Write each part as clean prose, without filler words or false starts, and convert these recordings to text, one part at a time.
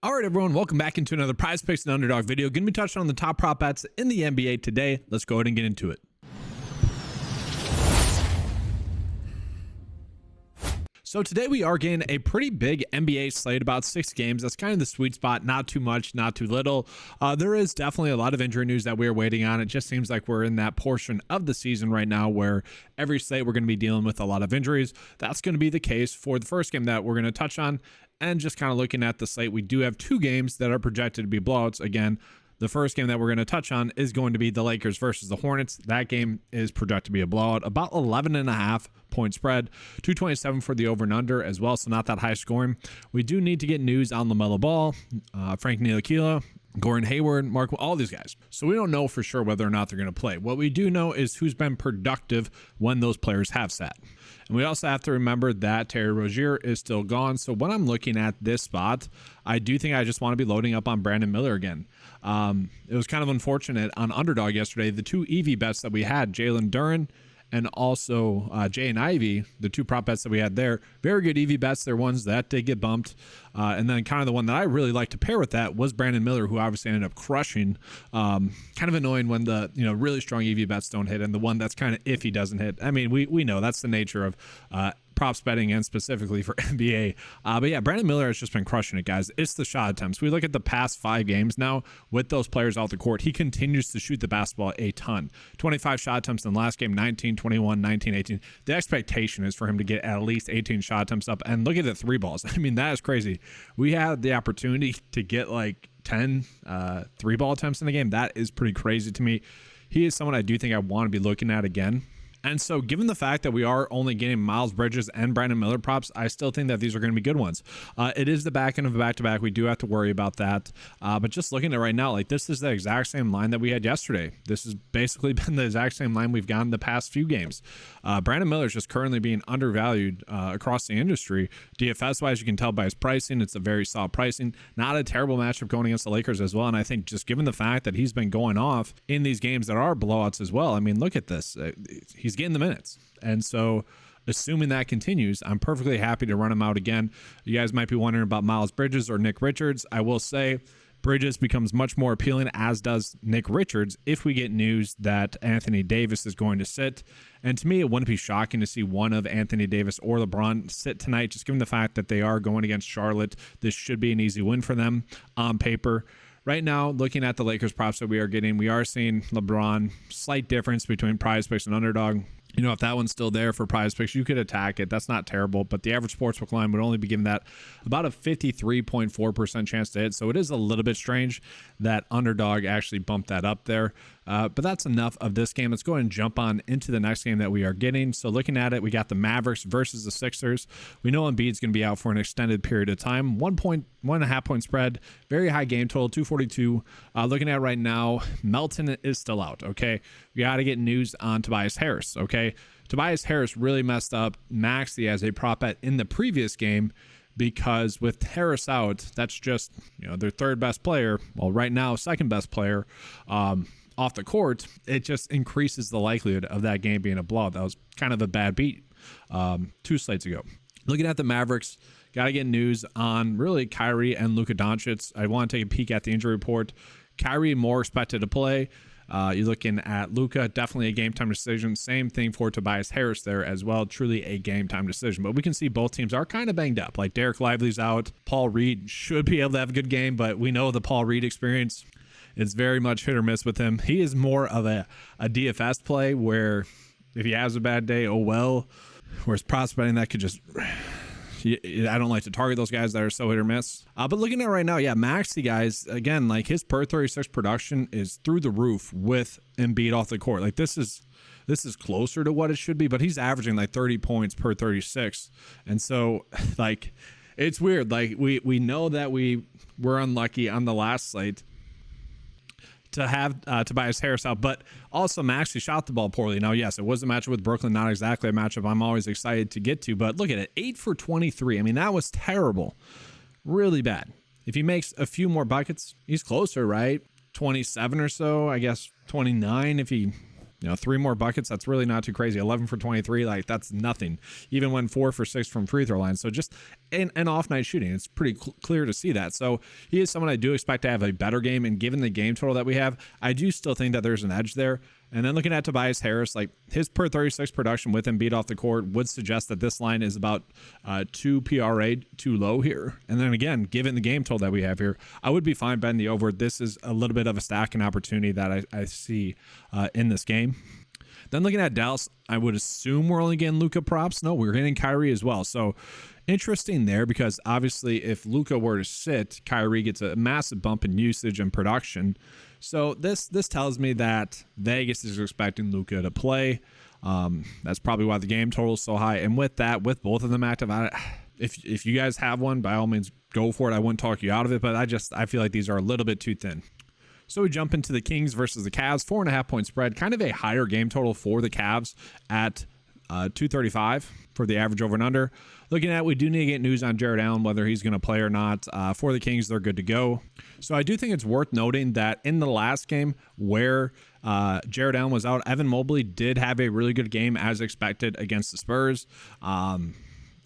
All right, everyone, welcome back into another Prize Picks and Underdog video. Going to be touching on the top prop bets in the NBA today. Let's go ahead and get into it. So today we are getting a pretty big NBA slate, about 6 games. That's kind of the sweet spot. Not too much, not too little. There is definitely a lot of injury news that we're waiting on. It just seems like we're in that portion of the season right now where every slate we're going to be dealing with a lot of injuries. That's going to be the case for the first game that we're going to touch on. And just kind of looking at the slate, we do have 2 games that are projected to be blowouts. Again, the first game that we're going to touch on is going to be the Lakers versus the Hornets. That game is projected to be a blowout, about 11.5 point spread, 227 for the over and under as well, so not that high scoring. We do need to get news on LaMelo Ball, Frank Ntilikina, Gordon Hayward, Mark, all these guys. So we don't know for sure whether or not they're going to play. What we do know is who's been productive when those players have sat. And we also have to remember that Terry Rozier is still gone. So when I'm looking at this spot, I do think I just want to be loading up on Brandon Miller again. It was kind of unfortunate on Underdog yesterday. The 2 EV bets that we had, Jalen Duren and also Jay and Ivy, the 2 prop bets that we had there, very good EV bets. They're ones that did get bumped. And then kind of the one that I really like to pair with that was Brandon Miller, who obviously ended up crushing. Kind of annoying when the really strong EV bets don't hit, and the one that's kind of iffy doesn't hit. I mean, we know that's the nature of props betting and specifically for NBA. But yeah, Brandon Miller has just been crushing it, guys. It's the shot attempts. We look at the past 5 games now with those players out the court. He continues to shoot the basketball a ton. 25 shot attempts in the last game, 19, 21, 19, 18. The expectation is for him to get at least 18 shot attempts up. And look at the 3 balls. I mean, that is crazy. We had the opportunity to get like 10 3-ball attempts in the game. That is pretty crazy to me. He is someone I do think I want to be looking at again. And so given the fact that we are only getting Miles Bridges and Brandon Miller props, I still think that these are going to be good ones. It is the back end of a back-to-back. We do have to worry about that. But just looking at it right now, like this is the exact same line that we had yesterday. This has basically been the exact same line we've gotten the past few games. Brandon Miller is just currently being undervalued across the industry. DFS-wise, you can tell by his pricing. It's a very solid pricing. Not a terrible matchup going against the Lakers as well. And I think just given the fact that he's been going off in these games that are blowouts as well, I mean, look at this. He's getting the minutes. And so assuming that continues, I'm perfectly happy to run him out again. You guys might be wondering about Miles Bridges or Nick Richards. I will say Bridges becomes much more appealing, as does Nick Richards, if we get news that Anthony Davis is going to sit. And to me, it wouldn't be shocking to see one of Anthony Davis or LeBron sit tonight, just given the fact that they are going against Charlotte. This should be an easy win for them on paper. Right now, looking at the Lakers props that we are getting, we are seeing LeBron, slight difference between Prize Picks and Underdog. You know, if that one's still there for Prize Picks, you could attack it. That's not terrible, but the average sportsbook line would only be giving that about a 53.4% chance to hit. So it is a little bit strange that Underdog actually bumped that up there. But that's enough of this game. Let's go ahead and jump on into the next game that we are getting. So looking at it, we got the Mavericks versus the Sixers. We know Embiid's going to be out for an extended period of time. 1.5 point spread, very high game total, 242. Looking at it right now, Melton is still out. Okay, we got to get news on Tobias Harris. Okay, Tobias Harris really messed up Maxey as a prop bet in the previous game, because with Harris out, that's just their 3rd best player. Well, right now, 2nd best player. Off the court, it just increases the likelihood of that game being a blowout. That was kind of a bad beat 2 slates ago. Looking at the Mavericks, got to get news on really Kyrie and Luka Doncic. I want to take a peek at the injury report. Kyrie more expected to play. You're looking at Luka, definitely a game time decision. Same thing for Tobias Harris there as well. Truly a game time decision. But we can see both teams are kind of banged up. Like Derek Lively's out. Paul Reed should be able to have a good game, but we know the Paul Reed experience. It's very much hit or miss with him. He is more of a DFS play where if he has a bad day, oh well. Whereas prospecting, that could just... I don't like to target those guys that are so hit or miss. But looking at it right now, yeah, Maxey, guys, again, like his per 36 production is through the roof with Embiid off the court. Like this is closer to what it should be, but he's averaging like 30 points per 36. And so like it's weird. Like we know that we were unlucky on the last slate to have Tobias Harris out, but also Maxey shot the ball poorly. Now, yes, it was a matchup with Brooklyn, not exactly a matchup I'm always excited to get to, but look at it, 8 for 23. I mean, that was terrible, really bad. If he makes a few more buckets, he's closer, right? 27 or so, I guess 29 if he 3 more buckets, that's really not too crazy. 11 for 23, like that's nothing. Even when 4 for 6 from free throw line. So just and off night shooting. It's pretty clear to see that. So he is someone I do expect to have a better game. And given the game total that we have, I do still think that there's an edge there. And then looking at Tobias Harris, like his per 36 production with Embiid off the court would suggest that this line is about 2 PRA too low here. And then again, given the game total that we have here, I would be fine betting the over. This is a little bit of a stacking opportunity that I see in this game. Then looking at Dallas, I would assume we're only getting Luka props. No, we're getting Kyrie as well. So interesting there, because obviously if Luka were to sit, Kyrie gets a massive bump in usage and production. So this tells me that Vegas is expecting Luka to play. That's probably why the game total is so high. And with that, with both of them active, if you guys have one, by all means, go for it. I wouldn't talk you out of it, but I feel like these are a little bit too thin. So we jump into the Kings versus the Cavs, 4.5 point spread, kind of a higher game total for the Cavs at 235 for the average over and under. Looking at, we do need to get news on Jared Allen, whether he's going to play or not. For the Kings, they're good to go. So I do think it's worth noting that in the last game where Jared Allen was out, Evan Mobley did have a really good game as expected against the Spurs.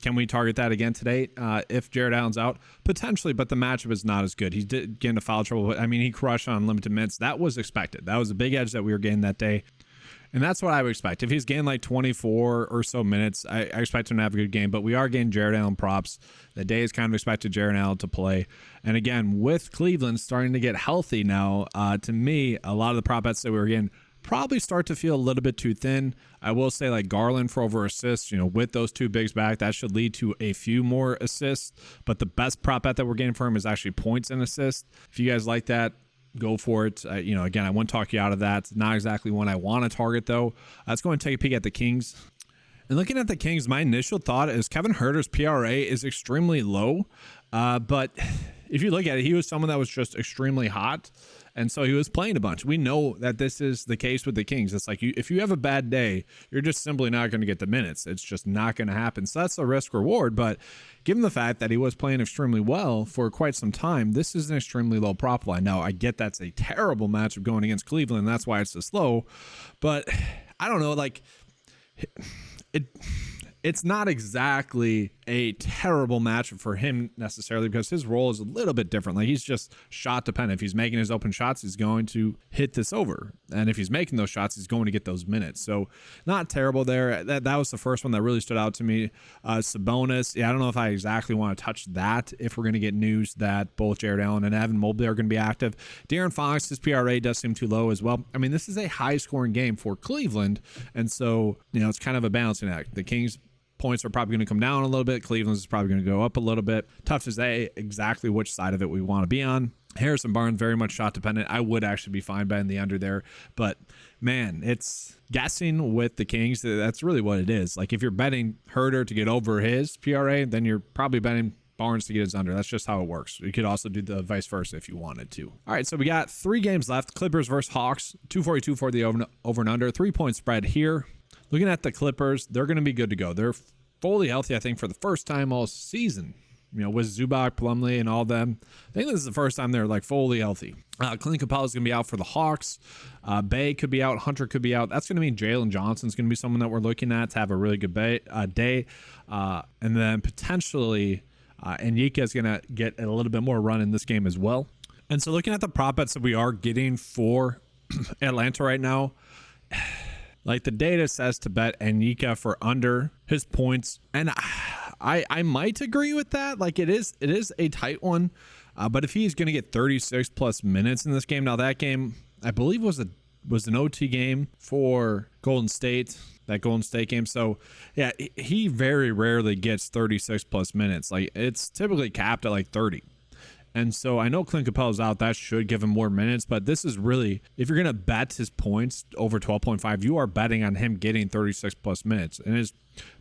Can we target that again today if Jared Allen's out? Potentially, but the matchup is not as good. He did get into foul trouble, but I mean, he crushed on limited minutes. That was expected. That was a big edge that we were getting that day. And that's what I would expect. If he's getting like 24 or so minutes, I expect him to have a good game. But we are getting Jared Allen props. The day is kind of expected Jared Allen to play. And again, with Cleveland starting to get healthy now, to me, a lot of the prop bets that we were getting probably start to feel a little bit too thin. I will say like Garland for over assists, with those two bigs back, that should lead to a few more assists. But the best prop bet that we're getting for him is actually points and assists. If you guys like that, go for it. Again, I wouldn't talk you out of that. It's not exactly one I want to target, though. Let's go and take a peek at the Kings. And looking at the Kings, my initial thought is Kevin Huerter's PRA is extremely low. But if you look at it, he was someone that was just extremely hot. And so he was playing a bunch. We know that this is the case with the Kings. It's like if you have a bad day, you're just simply not going to get the minutes. It's just not going to happen. So that's a risk reward. But given the fact that he was playing extremely well for quite some time, this is an extremely low prop line. Now, I get that's a terrible matchup going against Cleveland. That's why it's so slow. But I don't know, like it's not exactly a terrible matchup for him necessarily, because his role is a little bit different. Like he's just shot dependent. If he's making his open shots, he's going to hit this over. And if he's making those shots, he's going to get those minutes. So not terrible there. That was the first one that really stood out to me. Sabonis. Yeah, I don't know if I exactly want to touch that if we're going to get news that both Jared Allen and Evan Mobley are going to be active. De'Aaron Fox, his PRA does seem too low as well. I mean, this is a high scoring game for Cleveland. And so, it's kind of a balancing act. The Kings points are probably going to come down a little bit. Cleveland's is probably going to go up a little bit. Tough to say exactly which side of it we want to be on. Harrison Barnes, very much shot dependent. I would actually be fine betting the under there. But, man, it's guessing with the Kings. That's really what it is. Like, if you're betting Huerter to get over his PRA, then you're probably betting Barnes to get his under. That's just how it works. You could also do the vice versa if you wanted to. All right, so we got 3 games left. Clippers versus Hawks. 242 for the over and under. 3-point spread here. Looking at the Clippers, they're going to be good to go. They're fully healthy, I think, for the first time all season. With Zubac, Plumlee, and all them. I think this is the first time they're like fully healthy. Clint Capella is going to be out for the Hawks. Bay could be out. Hunter could be out. That's going to mean Jalen Johnson's going to be someone that we're looking at to have a really good day. And then potentially Anyika is going to get a little bit more run in this game as well. And so looking at the prop bets that we are getting for Atlanta right now, like the data says to bet Anyika for under his points. And I might agree with that. Like it is a tight one. But if he's going to get 36 plus minutes in this game, now that game, I believe was an OT game for Golden State, that Golden State game. So yeah, he very rarely gets 36 plus minutes. Like it's typically capped at like 30. And so I know Clint Capella's out. That should give him more minutes. But this is really, if you're going to bet his points over 12.5, you are betting on him getting 36 plus minutes. And his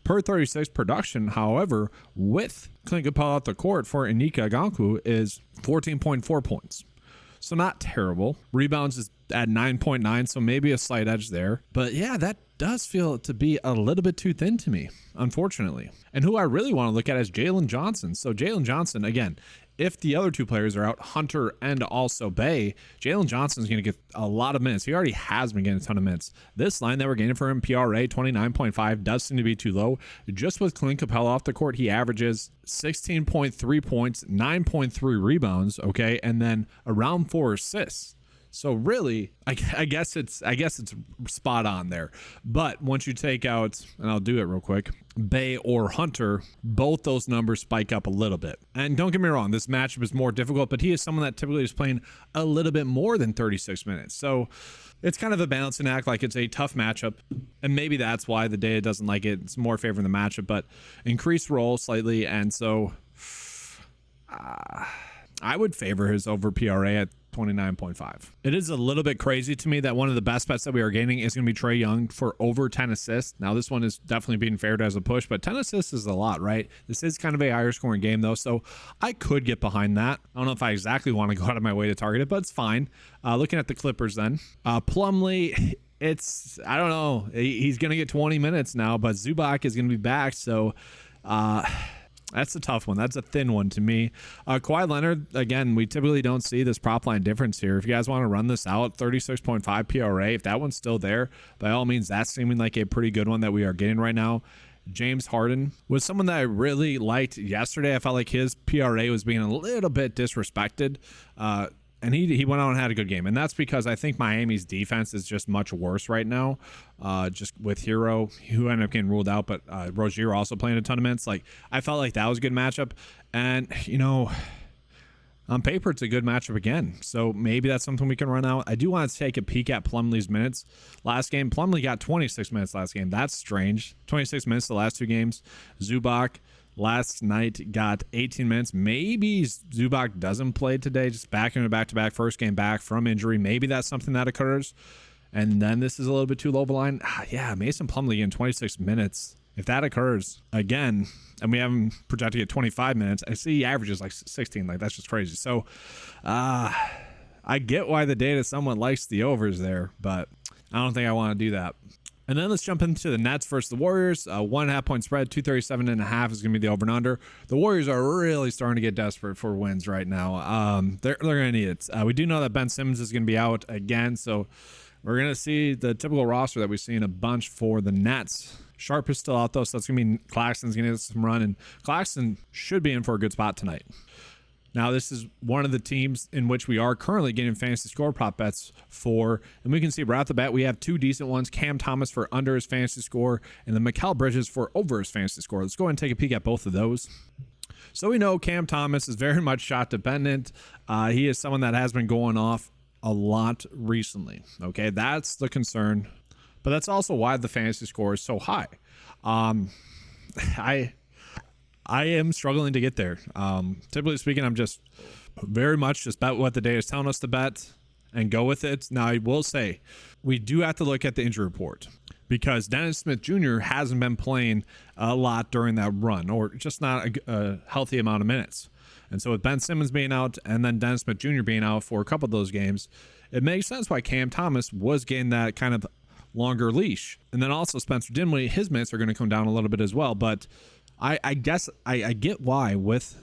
per 36 production, however, with Clint Capella at the court for Anyika Okongwu is 14.4 points. So not terrible. Rebounds is at 9.9, so maybe a slight edge there. But yeah, that does feel to be a little bit too thin to me, unfortunately. And who I really want to look at is Jalen Johnson. So Jalen Johnson, again, if the other two players are out, Hunter and also Bay, Jalen Johnson is going to get a lot of minutes. He already has been getting a ton of minutes. This line that we're getting for him, PRA 29.5, does seem to be too low. Just with Clint Capella off the court, he averages 16.3 points, 9.3 rebounds, okay, and then around 4 assists. So really, I guess it's spot on there. But once you take out, and I'll do it real quick, Bay or Hunter, both those numbers spike up a little bit. And don't get me wrong, this matchup is more difficult, but he is someone that typically is playing a little bit more than 36 minutes. So it's kind of a balancing act. Like, it's a tough matchup, and maybe that's why the data doesn't like it. It's more favoring the matchup, but increased role slightly, and so I would favor his over PRA at 29.5. It is a little bit crazy to me that one of the best bets that we are gaining is going to be Trae Young for over 10 assists. Now, this one is definitely being favored as a push, but 10 assists is a lot, right? This is kind of a higher scoring game, though, so I could get behind that. I don't know if I exactly want to go out of my way to target it, but it's fine. Looking at the Clippers then, Plumlee, I don't know. He's going to get 20 minutes now, but Zubac is going to be back, so that's a tough one. That's a thin one to me. Kawhi Leonard, again, we typically don't see this prop line difference here. If you guys want to run this out, 36.5 PRA, if that one's still there, by all means, that's seeming like a pretty good one that we are getting right now. James Harden was someone that I really liked yesterday. I felt like his PRA was being a little bit disrespected. And he went out and had a good game. And that's because I think Miami's defense is just much worse right now. Just with Hero, who ended up getting ruled out, but Rozier also playing a ton of minutes. Like, I felt like that was a good matchup. And, on paper, it's a good matchup again. So maybe that's something we can run out. I do want to take a peek at Plumlee's minutes. Last game, Plumlee got 26 minutes last game. That's strange. 26 minutes the last two games. Zubac last night got 18 minutes. Maybe Zubac doesn't play today, just back in a back-to-back, first game back from injury. Maybe that's something that occurs. And then this is a little bit too low of a line. Yeah, Mason Plumlee in 26 minutes. If that occurs again, and we have him projected at 25 minutes, I see he averages like 16. Like, that's just crazy. So I get why the data somewhat likes the overs there, but I don't think I want to do that. And then let's jump into the Nets versus the Warriors. 1.5 point spread, 237.5 is going to be the over and under. The Warriors are really starting to get desperate for wins right now. They're going to need it. We do know that Ben Simmons is going to be out again, so we're going to see the typical roster that we've seen a bunch for the Nets. Sharp is still out, though, so that's going to mean Claxton's going to get some run, and Claxton should be in for a good spot tonight. Now, this is one of the teams in which we are currently getting fantasy score prop bets for, and we can see right off the bat we have two decent ones, Cam Thomas for under his fantasy score, and then Mikal Bridges for over his fantasy score. Let's go ahead and take a peek at both of those. So we know Cam Thomas is very much shot dependent. He is someone that has been going off a lot recently. Okay, that's the concern, but that's also why the fantasy score is so high. I am struggling to get there. Typically speaking, I'm just very much just bet what the data is telling us to bet and go with it. Now, I will say we do have to look at the injury report because Dennis Smith Jr. hasn't been playing a lot during that run, or just not a healthy amount of minutes. And so with Ben Simmons being out and then Dennis Smith Jr. being out for a couple of those games, it makes sense why Cam Thomas was getting that kind of longer leash. And then also Spencer Dinwiddie, his minutes are going to come down a little bit as well. But I guess I get why with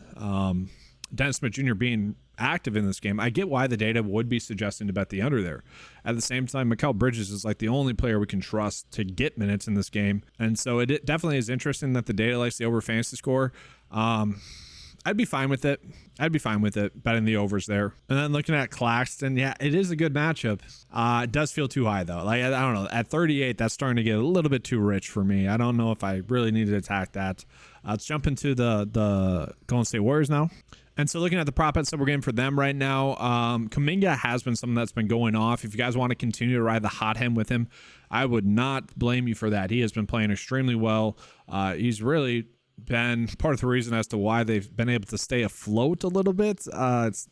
Dennis Smith Jr. being active in this game, I get why the data would be suggesting to bet the under there. At the same time, Mikal Bridges is like the only player we can trust to get minutes in this game. And so it definitely is interesting that the data likes the over fantasy score. I'd be fine with it. Betting the overs there. And then looking at Claxton, yeah, it is a good matchup. It does feel too high, though. Like, I don't know. At 38, that's starting to get a little bit too rich for me. I don't know if I really need to attack that. Let's jump into the Golden State Warriors now. And so looking at the prop bets that we're getting for them right now, Kuminga has been something that's been going off. If you guys want to continue to ride the hot hand with him, I would not blame you for that. He has been playing extremely well. He's really been part of the reason as to why they've been able to stay afloat a little bit,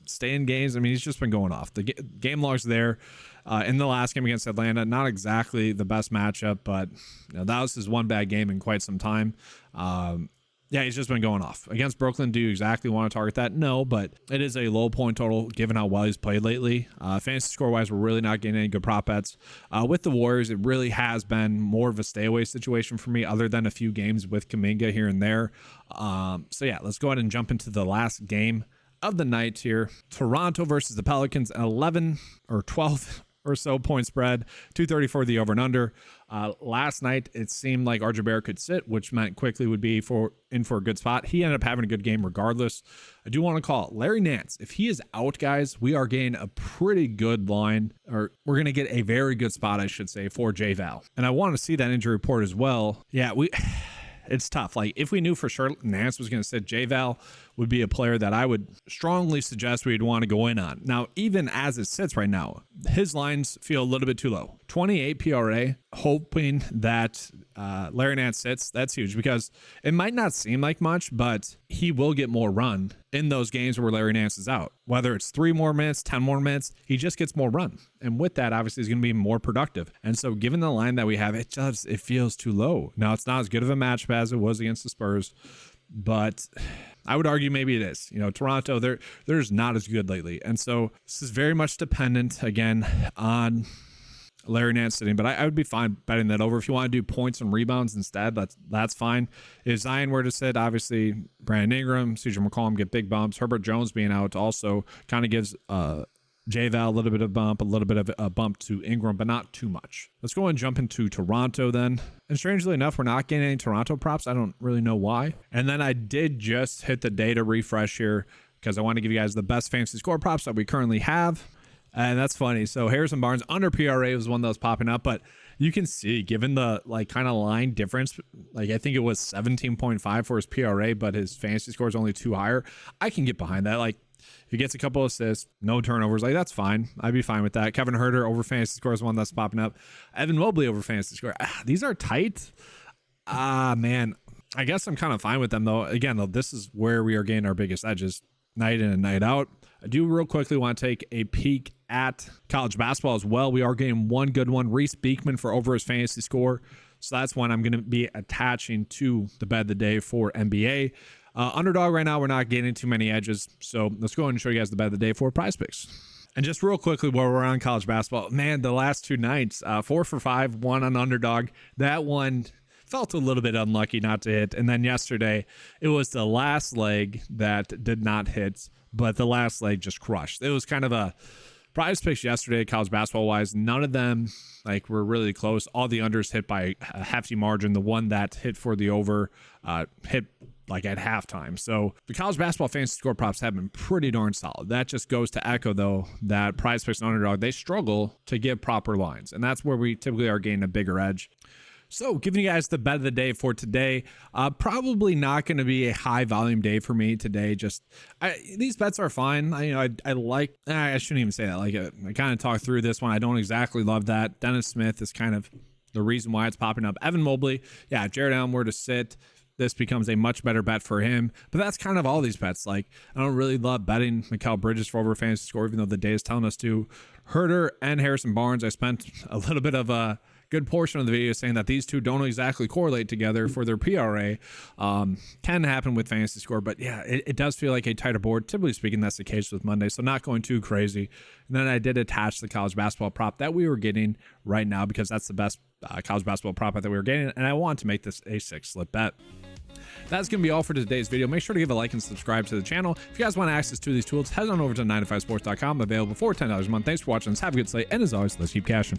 stay in games. I mean, he's just been going off. The game logs there in the last game against Atlanta, not exactly the best matchup, but that was his one bad game in quite some time. Yeah, he's just been going off. Against Brooklyn, do you exactly want to target that? No, but it is a low point total given how well he's played lately. Fantasy score-wise, we're really not getting any good prop bets. With the Warriors, it really has been more of a stay-away situation for me other than a few games with Kuminga here and there. So yeah, let's go ahead and jump into the last game of the night here. Toronto versus the Pelicans, 11 or 12 or so point spread, 234 the over and under. Last night it seemed like RJ Barrett could sit, which meant Quickly would be in for a good spot. He ended up having a good game regardless. I do want to call Larry Nance. If he is out, guys, we are getting a pretty good line, or we're going to get a very good spot, I should say, for J-Val. And I want to see that injury report as well. Yeah, it's tough. Like, if we knew for sure Nance was going to sit, J-Val would be a player that I would strongly suggest we'd want to go in on. Now, even as it sits right now, his lines feel a little bit too low. 28 PRA, hoping that Larry Nance sits. That's huge because it might not seem like much, but he will get more run in those games where Larry Nance is out. Whether it's 3 more minutes, 10 more minutes, he just gets more run. And with that, obviously, he's going to be more productive. And so given the line that we have, it feels too low. Now, it's not as good of a matchup as it was against the Spurs, but I would argue maybe it is. You know, Toronto, there's not as good lately. And so this is very much dependent, again, on Larry Nance sitting, but I would be fine betting that over. If you want to do points and rebounds instead, that's fine. If Zion were to sit, obviously Brandon Ingram, CJ McCollum get big bumps. Herbert Jones being out also kind of gives J-Val a little bit of bump, a little bit of a bump to Ingram, but not too much. Let's go and jump into Toronto then. And strangely enough, we're not getting any Toronto props. I don't really know why. And then I did just hit the data refresh here because I want to give you guys the best fantasy score props that we currently have. And that's funny. So Harrison Barnes under PRA was one that was popping up, but you can see, given the like kind of line difference, like I think it was 17.5 for his PRA, but his fantasy score is only 2 higher. I can get behind that. Like, if he gets a couple assists, no turnovers, like that's fine. I'd be fine with that. Kevin Huerter over fantasy score is one that's popping up. Evan Mobley over fantasy score. These are tight. Man, I guess I'm kind of fine with them though. Again, though, this is where we are getting our biggest edges night in and night out. I do real quickly want to take a peek at college basketball as well. We are getting one good one. Reese Beekman for over his fantasy score. So that's one I'm going to be attaching to the bet of the day for NBA. Underdog right now, we're not getting too many edges. So let's go ahead and show you guys the bet of the day for PrizePicks. And just real quickly while we're on college basketball, man, the last 2 nights, 4 for 5, 1 on Underdog. That one felt a little bit unlucky not to hit. And then yesterday, it was the last leg that did not hit, but the last leg just crushed. It was kind of a PrizePicks yesterday, college basketball wise. None of them were really close. All the unders hit by a hefty margin. The one that hit for the over hit at halftime. So the college basketball fantasy score props have been pretty darn solid. That just goes to echo though that PrizePicks and Underdog, they struggle to give proper lines, and that's where we typically are gaining a bigger edge. So giving you guys the bet of the day for today, probably not going to be a high volume day for me today. These bets are fine. I shouldn't even say that. I kind of talked through this one. I don't exactly love that. Dennis Smith is kind of the reason why it's popping up. Evan Mobley, yeah, if Jared Allen were to sit, this becomes a much better bet for him. But that's kind of all these bets. I don't really love betting Mikal Bridges for over fantasy score, even though the day is telling us to. Huerter and Harrison Barnes, I spent a little bit of a good portion of the video saying that these two don't exactly correlate together for their PRA. Can happen with fantasy score, but yeah, it does feel like a tighter board. Typically speaking, that's the case with Monday, so not going too crazy. And then I did attach the college basketball prop that we were getting right now because that's the best college basketball prop that we were getting, and I want to make this a 6-slip bet. That's going to be all for today's video. Make sure to give a like and subscribe to the channel. If you guys want access to these tools, head on over to 9to5sports.com, available for $10 a month. Thanks for watching. Have a good slate, and as always, let's keep cashing.